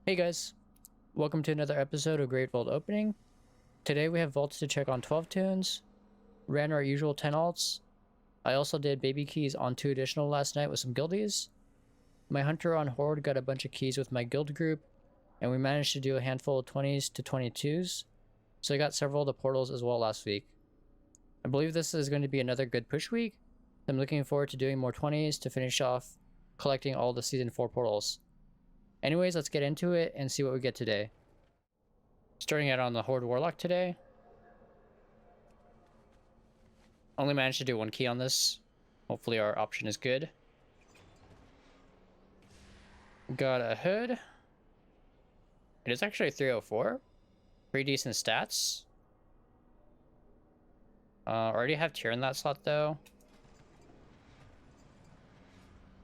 Hey guys, welcome to another episode of Great Vault Opening. Today we have vaults to check on 12 tunes, ran our usual 10 alts. I also did baby keys on 2 additional last night with some guildies. My hunter on Horde got a bunch of keys with my guild group, and we managed to do a handful of 20s to 22s, so I got several of the portals as well last week. I believe this is going to be another good push week. I'm looking forward to doing more 20s to finish off collecting all the season 4 portals. Anyways, let's get into it and see what we get today. Starting out on the Horde Warlock today. Only managed to do 1 key on this. Hopefully our option is good. Got a hood. It is actually 304. Pretty decent stats. Already have tier in that slot though.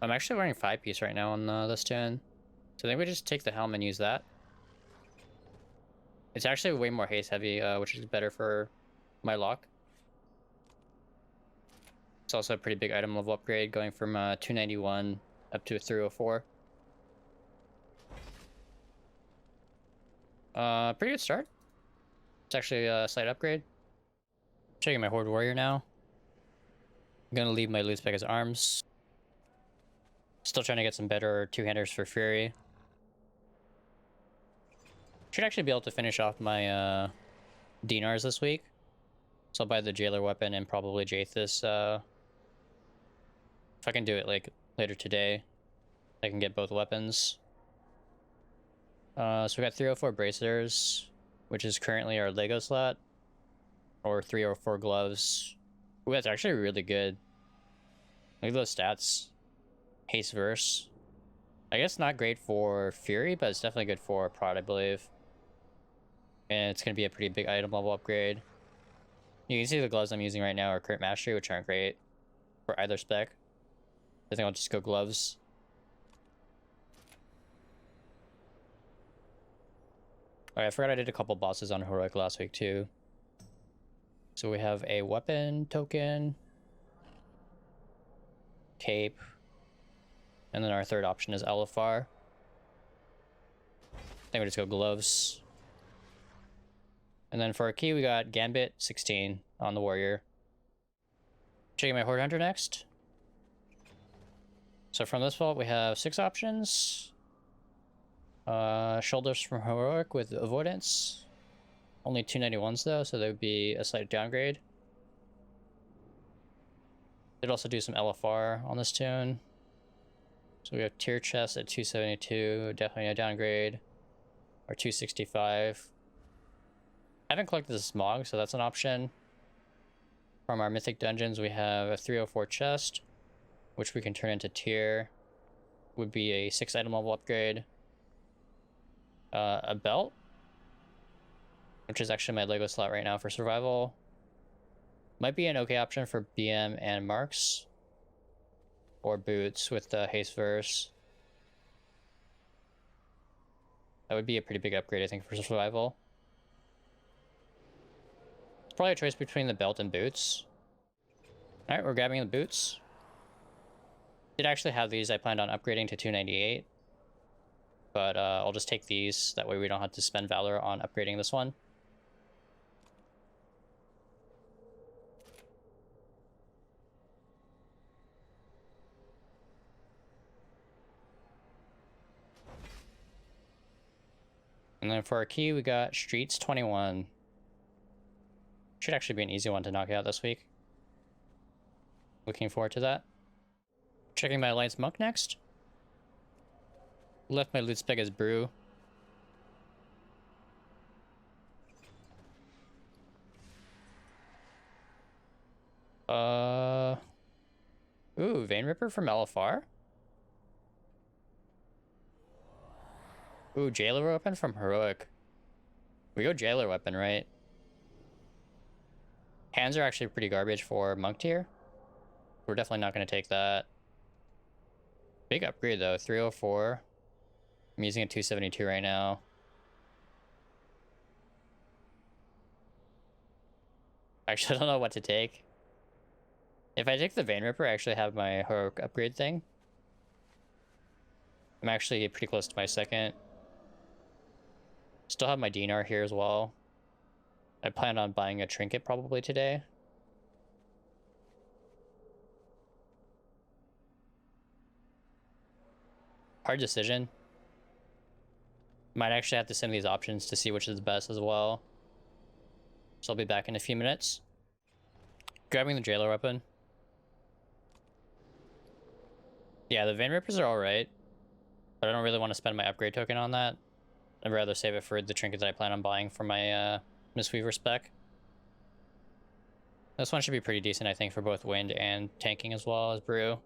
I'm actually wearing 5-piece right now on this tune. So I think we just take the helm and use that. It's actually way more haste heavy, which is better for my lock. It's also a pretty big item level upgrade, going from 291 up to 304. Pretty good start. It's actually a slight upgrade. Checking my Horde Warrior now. I'm gonna leave my loot spec as arms. Still trying to get some better two-handers for Fury. Should actually be able to finish off my dinars this week. So I'll buy the Jailer weapon and probably Jaith this. If I can do it like later today, I can get both weapons. So we got 304 bracers, which is currently our Lego slot, or 304 gloves. Ooh, that's actually really good. Look at those stats. Haste verse. I guess not great for Fury, but it's definitely good for Prod, I believe. And it's going to be a pretty big item level upgrade. You can see the gloves I'm using right now are current mastery, which aren't great for either spec. I think I'll just go gloves. Alright, I forgot I did a couple bosses on Heroic last week too. So we have a weapon token, cape, and then our third option is LFR. I think we just go gloves. And then for our key, we got Gambit 16 on the Warrior. Checking my Horde Hunter next. So from this vault, we have 6 options. Shoulders from Heroic with Avoidance. Only 291s though, so there would be a slight downgrade. Did also do some LFR on this tune. So we have tier chest at 272, definitely a downgrade. Or 265. I haven't collected the smog, so that's an option. From our mythic dungeons, we have a 304 chest, which we can turn into tier. Would be a 6 item level upgrade. A belt, which is actually my Lego slot right now for survival. Might be an okay option for BM and marks. Or boots with the haste verse. That would be a pretty big upgrade, I think, for survival. It's probably a choice between the belt and boots. Alright, we're grabbing the boots. Did actually have these I planned on upgrading to 298. But I'll just take these, that way we don't have to spend Valor on upgrading this one. And then for our key, we got Streets 21. Should actually be an easy one to knock out this week. Looking forward to that. Checking my Alliance Monk next. Left my loot spec as Brew. Ooh, Vein Ripper from LFR. Ooh, Jailer weapon from Heroic. We go Jailer weapon, right? Hands are actually pretty garbage for Monk tier. We're definitely not going to take that. Big upgrade though, 304. I'm using a 272 right now. Actually, I don't know what to take. If I take the Vein Ripper, I actually have my Heroic upgrade thing. I'm actually pretty close to my second. Still have my dinar here as well. I plan on buying a trinket probably today. Hard decision. Might actually have to send these options to see which is the best as well. So I'll be back in a few minutes. Grabbing the jailer weapon. Yeah, the vein rippers are alright, but I don't really want to spend my upgrade token on that. I'd rather save it for the trinket that I plan on buying for my Mistweaver spec. This one should be pretty decent, I think, for both wind and tanking as well as brew.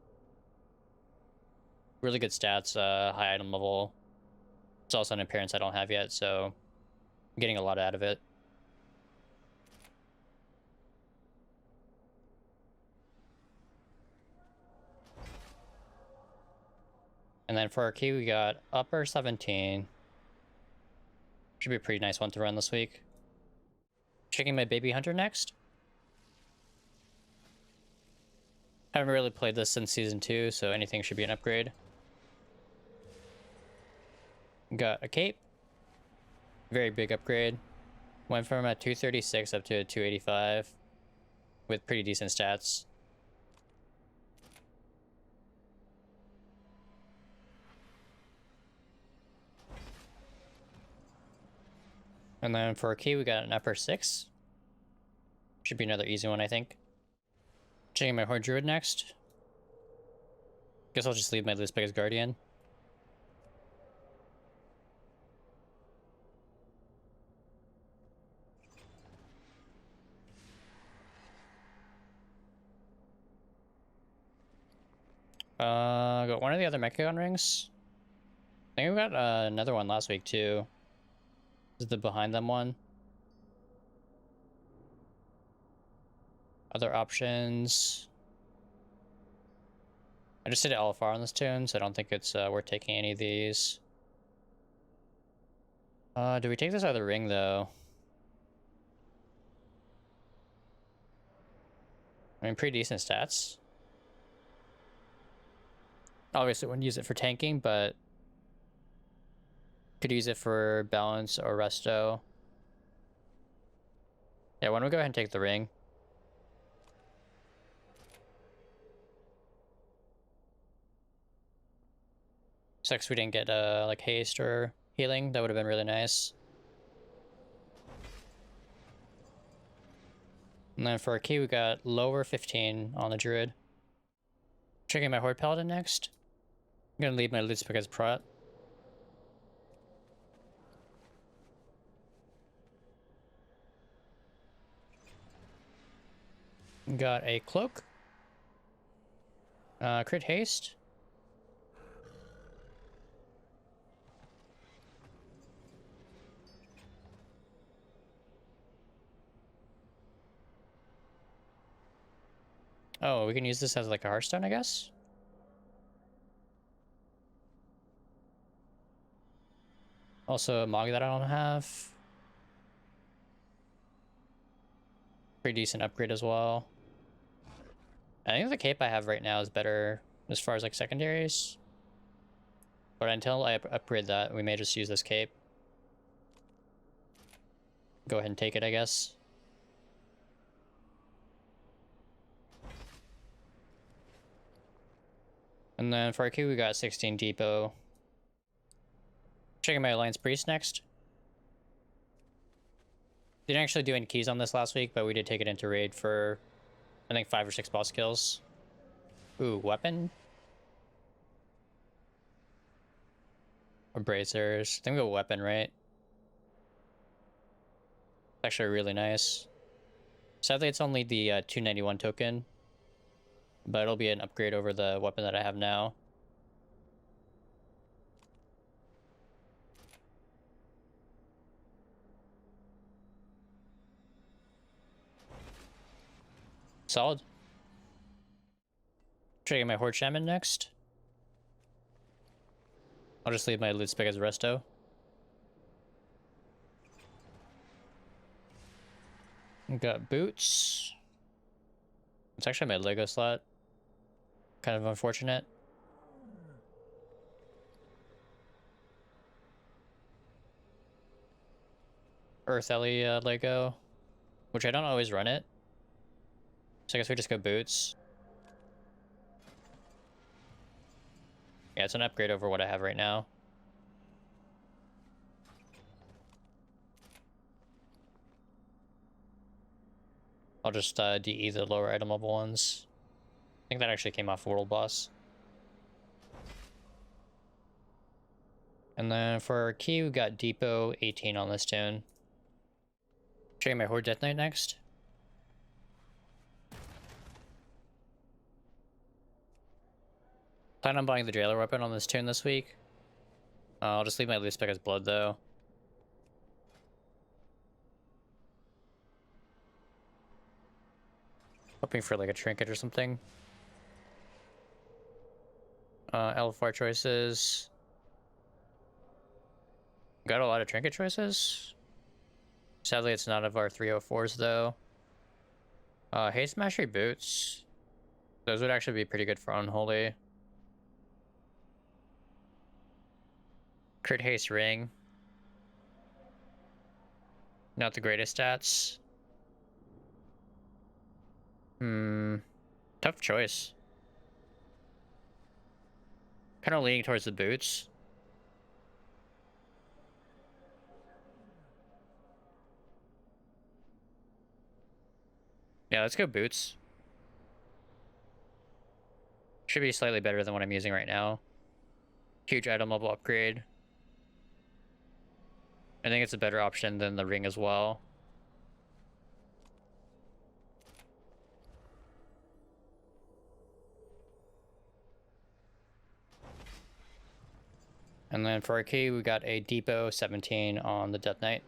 Really good stats, high item level. It's also an appearance I don't have yet, so I'm getting a lot out of it. And then for our key, we got upper 17. Should be a pretty nice one to run this week. Checking my baby hunter next. Haven't really played this since season 2, so anything should be an upgrade. Got a cape. Very big upgrade. Went from a 236 up to a 285 with pretty decent stats. And then for a key, we got an upper 6. Should be another easy one, I think. Checking my Horde Druid next. Guess I'll just leave my loose pick as Guardian. Got one of the other Mechagon rings. I think we got another one last week too. This is the behind them one. Other options. I just did LFR on this tune, so I don't think it's worth taking any of these. Do we take this other ring though? I mean, pretty decent stats. Obviously wouldn't use it for tanking, but could use it for balance or resto. Yeah, why don't we go ahead and take the ring? Sucks we didn't get like haste or healing. That would have been really nice. And then for our key, we got lower 15 on the Druid. Checking my Horde Paladin next. I'm gonna leave my loot pick as Prot. Got a cloak. Crit haste. Oh, we can use this as like a Hearthstone, I guess? Also a Mog that I don't have. Pretty decent upgrade as well. I think the cape I have right now is better as far as like secondaries. But until I upgrade that, we may just use this cape. Go ahead and take it, I guess. And then for our key, we got 16 Depot. Checking my Alliance Priest next. Didn't actually do any keys on this last week, but we did take it into raid for, I think, 5 or 6 boss kills. Ooh, weapon? Or bracers. I think we go weapon, right? Actually really nice. Sadly, it's only the 291 token. But it'll be an upgrade over the weapon that I have now. Solid. Trading my Horde Shaman next. I'll just leave my loot spec as resto. Got boots. It's actually my Lego slot. Kind of unfortunate. Earth Ellie Lego, which I don't always run it. So I guess we just go boots. Yeah, it's an upgrade over what I have right now. I'll just DE the lower item level ones. I think that actually came off World Boss. And then for our key, we got Depot 18 on this tune. Checking my Horde Death Knight next. Plan on buying the Jailer weapon on this tune this week. I'll just leave my loot spec as blood though. Hoping for like a trinket or something. LFR choices. Got a lot of trinket choices. Sadly, it's none of our 304s though. Haste Mastery boots. Those would actually be pretty good for Unholy. Crit Haste ring. Not the greatest stats. Tough choice. Kind of leaning towards the boots. Yeah, let's go boots. Should be slightly better than what I'm using right now. Huge item level upgrade. I think it's a better option than the ring as well. And then for our key, we got a Depot 17 on the Death Knight.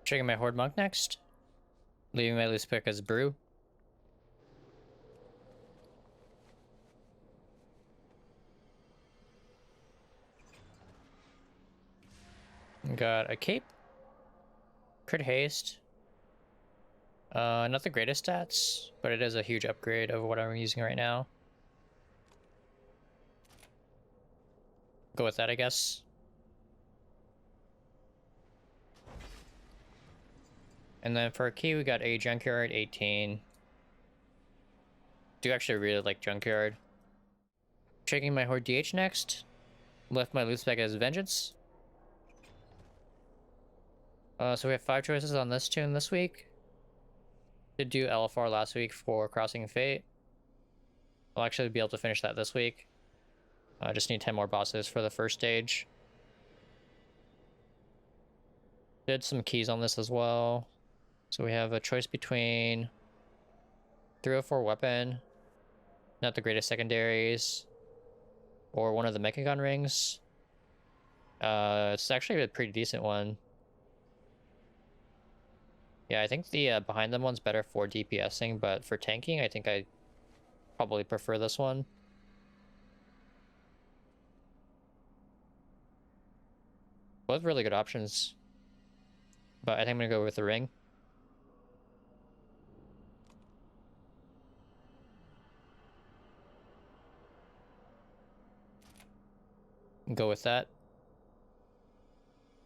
Checking my Horde Monk next. Leaving my loose pick as Brew. Got a Cape. Crit Haste. Not the greatest stats, but it is a huge upgrade over what I'm using right now. Go with that, I guess. And then for a key, we got a Junkyard 18. Do actually really like Junkyard. Checking my Horde DH next. Left my loot spec as Vengeance. So we have 5 choices on this tune this week. Did do LFR last week for Crossing Fate. I'll actually be able to finish that this week. I just need 10 more bosses for the first stage. Did some keys on this as well. So we have a choice between 304 weapon, not the greatest secondaries, or one of the Mechagon rings. It's actually a pretty decent one. Yeah, I think the behind them one's better for DPSing, but for tanking, I think I probably prefer this one. Both really good options, but I think I'm gonna go with the ring. Go with that.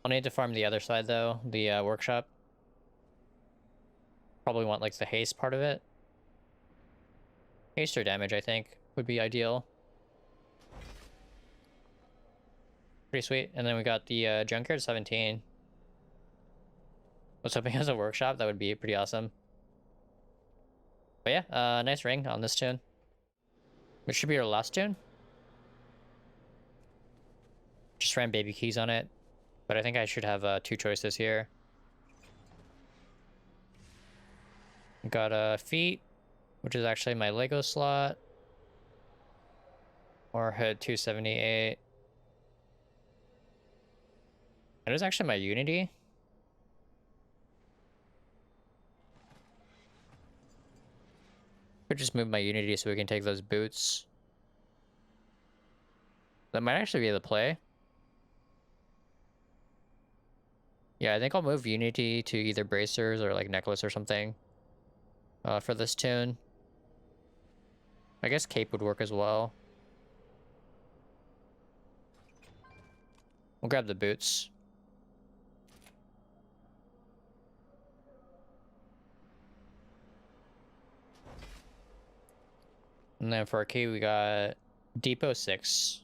I'll need to farm the other side though, the workshop. Probably want like the haste part of it. Haste or damage, I think, would be ideal. Pretty sweet. And then we got the Junkyard 17. Was hoping it was a workshop, that would be pretty awesome. But yeah, nice ring on this tune. Which should be our last tune. Just ran baby keys on it, but I think I should have 2 choices here. Got a feet, which is actually my Lego slot. Or Hood 278. It is actually my Unity. Could just move my Unity so we can take those boots. That might actually be the play. Yeah, I think I'll move Unity to either bracers or like necklace or something for this tune. I guess cape would work as well. We'll grab the boots. And then for our key, we got Depot 6.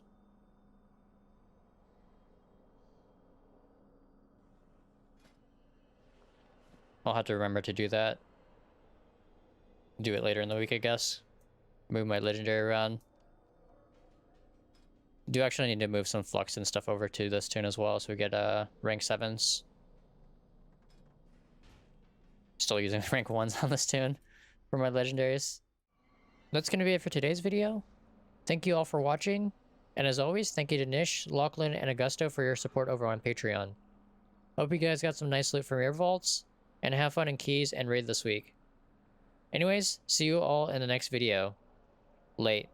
I'll have to remember to do that. Do it later in the week, I guess. Move my legendary around. Do actually need to move some flux and stuff over to this tune as well, so we get rank 7s. Still using rank 1s on this tune for my legendaries. That's going to be it for today's video. Thank you all for watching, and as always, thank you to Nish, Lachlan, and Augusto for your support over on Patreon. Hope you guys got some nice loot from your vaults, and have fun in keys and raid this week. Anyways, see you all in the next video. Late.